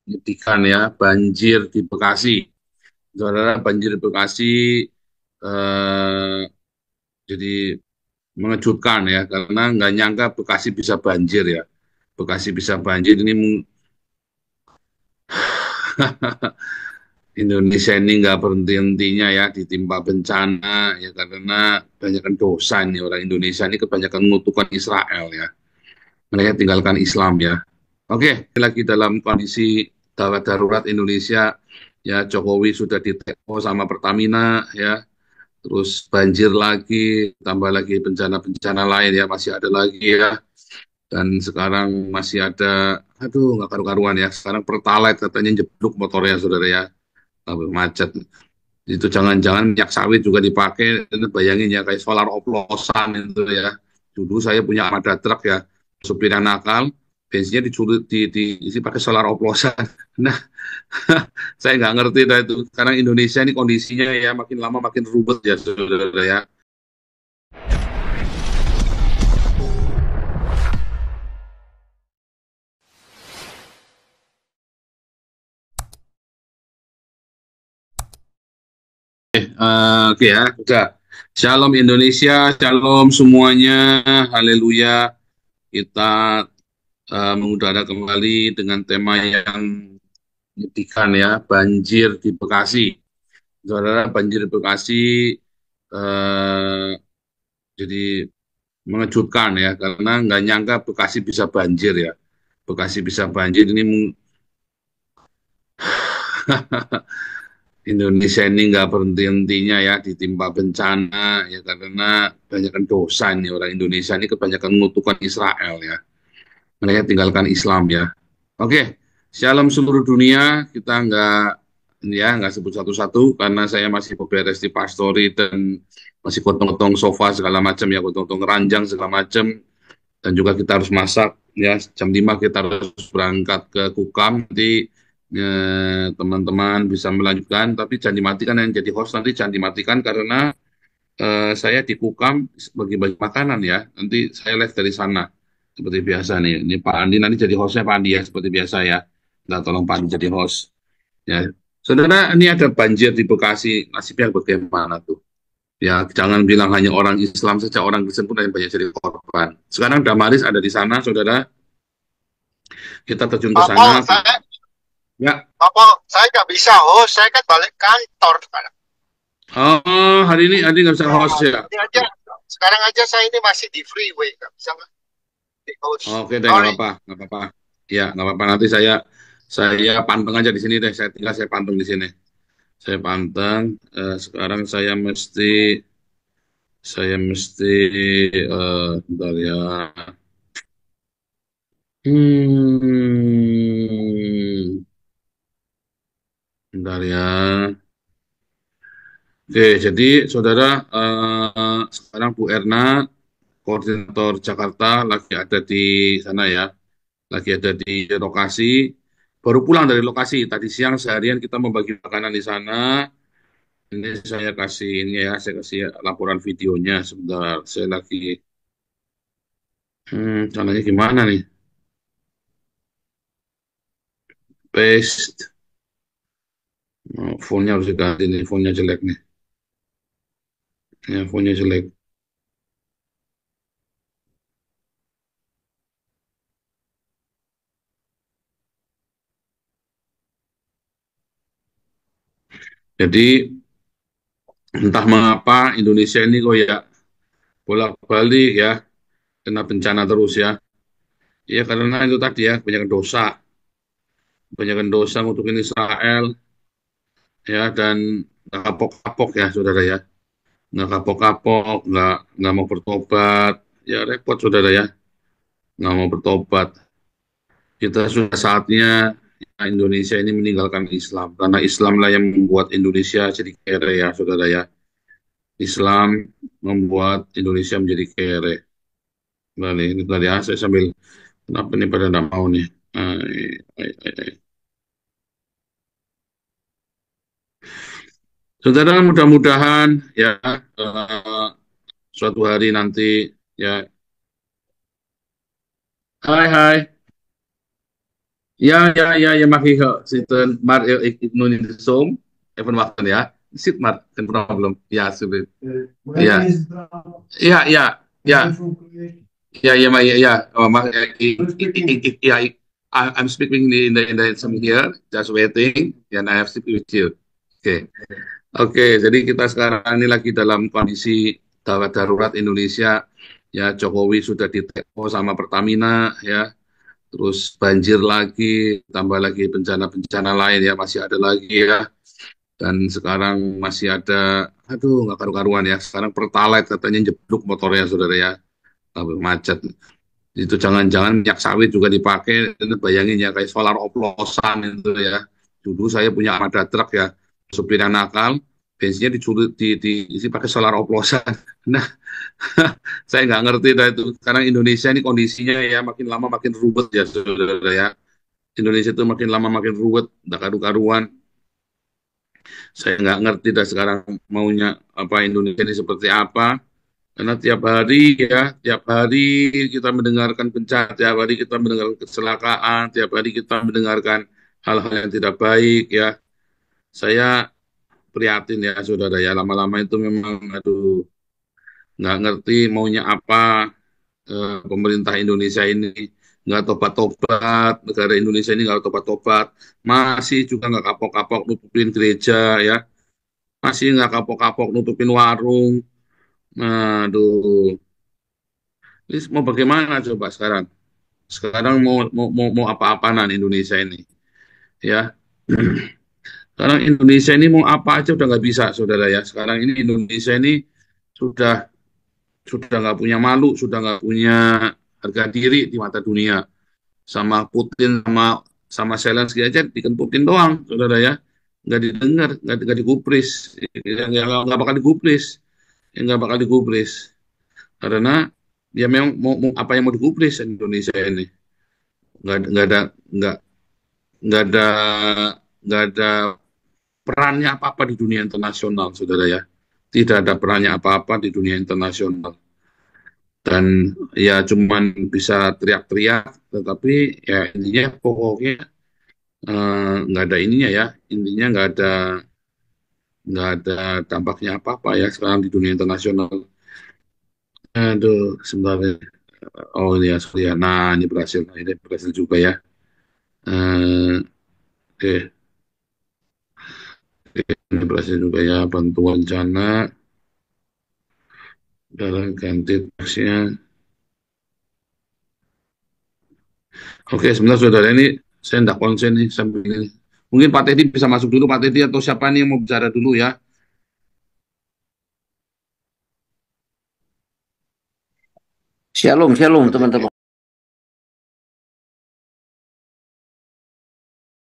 Menyedihkan ya, banjir di Bekasi. Saudara, banjir di Bekasi eh, jadi mengejutkan ya, karena nggak nyangka Bekasi bisa banjir ya. Bekasi bisa banjir ini Indonesia ini nggak berhenti-hentinya ya ditimpa bencana ya, karena kebanyakan dosa nih orang Indonesia ini kebanyakan mengutukkan Israel ya. Mereka tinggalkan Islam ya. Oke, lagi dalam kondisi gawat darurat Indonesia ya, Jokowi sudah diteko sama Pertamina ya, terus banjir lagi, tambah lagi bencana-bencana lain ya, masih ada lagi ya, dan sekarang masih ada, aduh nggak karu-karuan ya, sekarang Pertalite katanya jeblok motornya saudara ya, tambah macet. Itu jangan-jangan minyak sawit juga dipakai, dan bayangin ya kayak solar oplosan itu ya. Dulu saya punya Armada truk ya, supir yang nakal, bensinnya dicuri, diisi pakai solar oplosan. Nah, saya nggak ngerti dah itu. Sekarang Indonesia ini kondisinya ya makin lama makin ribet ya, saudara ya. Oke ya, udah. Shalom Indonesia, shalom semuanya, haleluya. Kita mengudara kembali dengan tema yang menyedihkan ya, banjir di Bekasi. Saudara, banjir di Bekasi eh, jadi mengejutkan ya, karena nggak nyangka Bekasi bisa banjir ya. Bekasi bisa banjir ini Indonesia ini nggak berhenti-hentinya ya ditimpa bencana ya, karena kebanyakan dosa nih orang Indonesia ini kebanyakan mengutukkan Israel ya. Mereka tinggalkan Islam ya. Oke, shalom seluruh dunia. Kita nggak sebut satu-satu karena saya masih beberes di pastori dan masih gotong-gotong sofa segala macam ya, gotong-gotong ranjang segala macam, dan juga kita harus masak ya. Jam 5 kita harus berangkat ke Kukam. Nanti teman-teman bisa melanjutkan, tapi jangan dimatikan yang jadi host, nanti jangan dimatikan karena saya di Kukam bagi-bagi makanan ya. Nanti saya live dari sana seperti biasa nih. Ini Pak Andi nanti jadi hostnya Pak Andi ya, seperti biasa ya. Nah, tolong Pak Andi jadi host. Ya, saudara, ini ada banjir di Bekasi. Nasibnya bagaimana tuh? Ya, jangan bilang hanya orang Islam saja, orang Kristen pun yang banyak jadi korban. Sekarang Damaris ada di sana, saudara. Kita terjun ke Bapak, sana. Ya, saya nggak bisa host, saya kan balik kantor sekarang. oh hari ini nggak bisa Ya, host ya. ini aja, sekarang aja saya ini masih di freeway, nggak bisa di host. Oke deh, nggak Sorry. apa-apa, nggak apa-apa. Ya, nggak apa-apa. Nanti saya panteng aja di sini deh. Saya panteng di sini. Saya panteng. Sekarang saya mesti bentar ya. Hmm, bentar ya. Oke, jadi saudara, sekarang Bu Erna, koordinator Jakarta, lagi ada di sana ya, lagi ada di lokasi. Baru pulang dari lokasi. Tadi siang seharian kita membagi makanan di sana. Ini saya kasih ini ya, saya kasih laporan videonya sebentar. Saya lagi, caranya gimana nih? Paste. Oh, fontnya harus diganti nih, fontnya jelek nih. Ya, fontnya jelek. Jadi entah mengapa Indonesia ini kok ya bolak-balik ya kena bencana terus ya. Ya karena itu tadi ya, kebanyakan dosa untuk Israel ya, dan nggak kapok-kapok ya saudara ya, nggak kapok-kapok, nggak mau bertobat, ya repot saudara ya, nggak mau bertobat. Kita sudah saatnya ya, Indonesia ini meninggalkan Islam, karena Islamlah yang membuat Indonesia jadi kere ya saudara ya. Islam membuat Indonesia menjadi kere. Nah, ini tadi ya, saya sambil, kenapa nih pada nggak mau nih? Ai. Saudara, mudah-mudahan ya suatu hari nanti ya. Hai hai, Ja, mag ik zitten, maar ik nog in de zoom. Even wachten, ja. Zit maar, geen probleem. Ja, alsjeblieft. Ja, ja. Maar I'm speaking in the some here, just waiting, and I have to speak with you. Oke, oke. Jadi kita sekarang ini lagi dalam kondisi gawat darurat Indonesia. Ya, Jokowi sudah diteko sama Pertamina, ya. Terus banjir lagi, tambah lagi bencana-bencana lain ya, masih ada lagi ya. Dan sekarang masih ada, aduh nggak karu-karuan ya. Sekarang Pertalite katanya jeblok motornya saudara ya, sampai macet. Itu jangan-jangan minyak sawit juga dipakai, dan bayangin ya kayak solar oplosan itu ya. Dulu saya punya Armada truk ya, supir yang nakal, bensinnya dicuri, diisi pakai solar oplosan. Nah, saya nggak ngerti dah itu. Karena Indonesia ini kondisinya ya makin lama makin ribet ya saudara ya. Indonesia itu makin lama makin ruwet, nggak karu-karuan. Saya nggak ngerti dah sekarang maunya apa Indonesia ini seperti apa. Karena tiap hari kita mendengarkan bencana, tiap hari kita mendengarkan kecelakaan, tiap hari kita mendengarkan hal-hal yang tidak baik ya. Saya prihatin ya saudara ya, lama-lama itu memang aduh nggak ngerti maunya apa pemerintah Indonesia ini nggak tobat-tobat, negara Indonesia ini nggak tobat-tobat, masih juga nggak kapok-kapok nutupin gereja ya, masih nggak kapok-kapok nutupin warung. Nah, aduh, ini mau bagaimana coba sekarang? Sekarang mau apa-apaan Indonesia ini, ya. Sekarang Indonesia ini mau apa aja udah nggak bisa, saudara ya. Sekarang ini Indonesia ini sudah sudah nggak punya malu, sudah nggak punya harga diri di mata dunia. Sama Putin sama sama Zelensky aja dikentutin doang, saudara ya. Nggak didengar, nggak digubris, nggak bakal digubris, nggak bakal digubris. Karena ya memang apa yang mau digubris Indonesia ini nggak ada nggak nggak ada nggak ada perannya apa-apa di dunia internasional, saudara ya. Tidak ada perannya apa-apa di dunia internasional. Dan ya cuman bisa teriak-teriak, tetapi ya intinya pokoknya nggak ada ininya ya, intinya nggak ada dampaknya apa-apa ya sekarang di dunia internasional. Aduh, sebenarnya. Oh ini ya, sorry ya. Nah, ini berhasil juga ya. Eh, oke, ini berhasil juga ya bantuan jana dalam ganti taksnya. Oke, sebentar saudara ini saya tidak konsen nih sambil ini. Mungkin Pak Teddy bisa masuk dulu, Pak Teddy atau siapa nih yang mau bicara dulu ya? Shalom, shalom teman-teman.